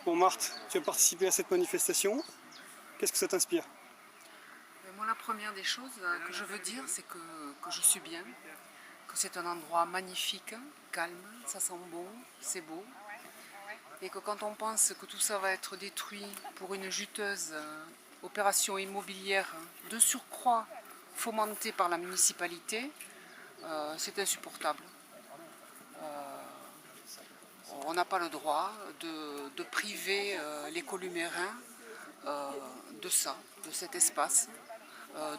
Bon Marthe, tu as participé à cette manifestation. Qu'est-ce que ça t'inspire? Moi, la première des choses que je veux dire, c'est que je suis bien, que c'est un endroit magnifique, calme, ça sent bon, c'est beau. Et que quand on pense que tout ça va être détruit pour une juteuse opération immobilière de surcroît fomentée par la municipalité, c'est insupportable. On n'a pas le droit de priver les Columérains de ça, de cet espace,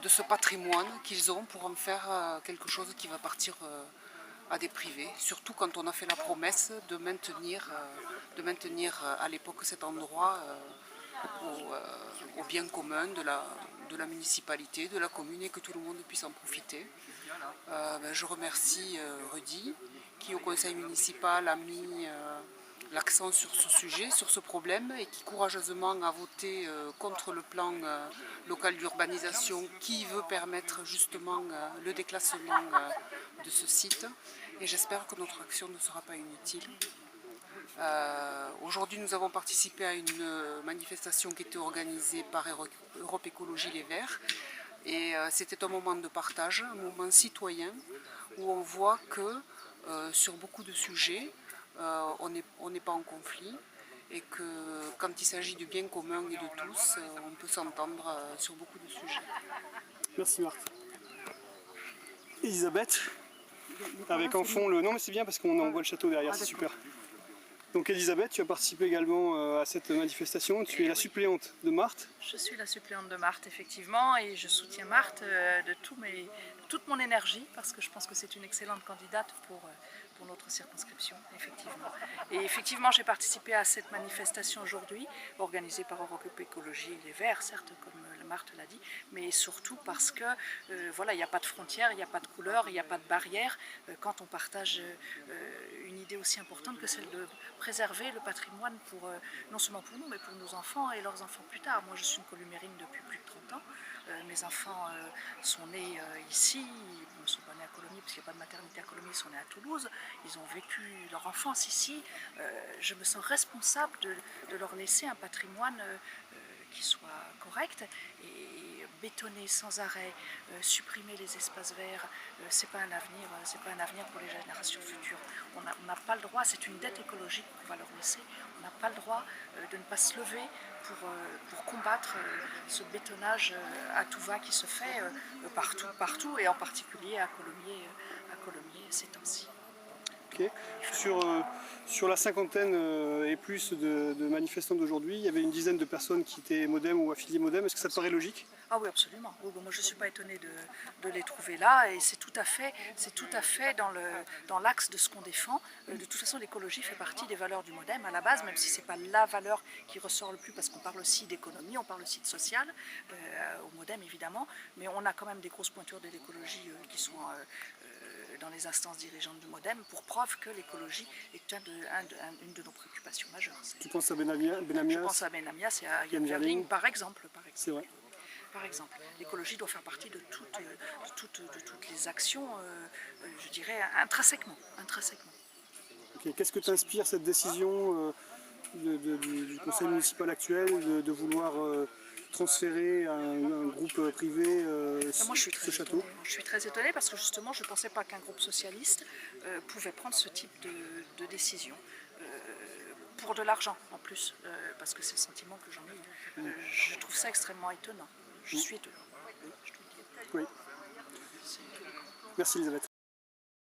de ce patrimoine qu'ils ont pour en faire quelque chose qui va partir à des privés, surtout quand on a fait la promesse de maintenir à l'époque cet endroit au bien commun de la municipalité, de la commune, et que tout le monde puisse en profiter. Je remercie Rudy qui au conseil municipal a mis l'accent sur ce sujet, sur ce problème, et qui courageusement a voté contre le plan local d'urbanisation qui veut permettre justement le déclassement de ce site. Et j'espère que notre action ne sera pas inutile. Aujourd'hui, nous avons participé à une manifestation qui était organisée par Europe Écologie Les Verts. Et c'était un moment de partage, un moment citoyen, où on voit que sur beaucoup de sujets, on n'est pas en conflit, et que quand il s'agit du bien commun et de tous, on peut s'entendre sur beaucoup de sujets. Merci Marthe. Elisabeth, avec en fond le... Non mais c'est bien parce qu'on voit le château derrière, c'est super. Donc Elisabeth, tu as participé également à cette manifestation, tu es la suppléante de Marthe. Je suis la suppléante de Marthe, effectivement, et je soutiens Marthe de toute mon énergie, parce que je pense que c'est une excellente candidate pour notre circonscription, effectivement. Et effectivement, j'ai participé à cette manifestation aujourd'hui, organisée par Europe Écologie Les Verts, certes, comme Marthe l'a dit, mais surtout parce que voilà, il n'y a pas de frontières, il n'y a pas de couleurs, il n'y a pas de barrières quand on partage une idée aussi importante que celle de préserver le patrimoine pour, non seulement pour nous, mais pour nos enfants et leurs enfants plus tard. Moi, je suis une columérine depuis plus de 30 ans. Mes enfants sont nés ici, ils ne sont pas nés à Colomiers parce qu'il n'y a pas de maternité à Colomiers, ils sont nés à Toulouse, ils ont vécu leur enfance ici. Je me sens responsable de leur laisser un patrimoine qui soit correct, et bétonner sans arrêt, supprimer les espaces verts, c'est pas un avenir pour les générations futures. On n'a pas le droit, c'est une dette écologique qu'on va leur laisser, on n'a pas le droit de ne pas se lever pour combattre ce bétonnage à tout va qui se fait partout, et en particulier à Colomiers ces temps-ci. Okay. Sur la cinquantaine et plus de manifestants d'aujourd'hui, il y avait une dizaine de personnes qui étaient Modem ou affiliées Modem. Est-ce que ça te paraît logique? Ah oui, absolument. Oui, bon, moi je ne suis pas étonnée de les trouver là, et c'est tout à fait dans l'axe de ce qu'on défend. De toute façon, l'écologie fait partie des valeurs du Modem à la base, même si ce n'est pas la valeur qui ressort le plus, parce qu'on parle aussi d'économie, on parle aussi de social, au Modem évidemment, mais on a quand même des grosses pointures de l'écologie qui sont dans les instances dirigeantes du Modem, pour preuve que l'écologie est une de nos préoccupations majeures. Tu penses à Benamias? Je pense à Benamias et à Yann Verling, par exemple. C'est vrai. Par exemple, l'écologie doit faire partie de toutes les actions, je dirais, intrinsèquement. Okay. Qu'est-ce que t'inspire cette décision du conseil municipal actuel de vouloir transférer à un groupe privé ce château? Je suis très étonnée parce que justement je ne pensais pas qu'un groupe socialiste pouvait prendre ce type de décision. Pour de l'argent en plus, parce que c'est le sentiment que j'en ai eu. Je trouve ça extrêmement étonnant. Je suis étonnée. Oui. Merci Elisabeth.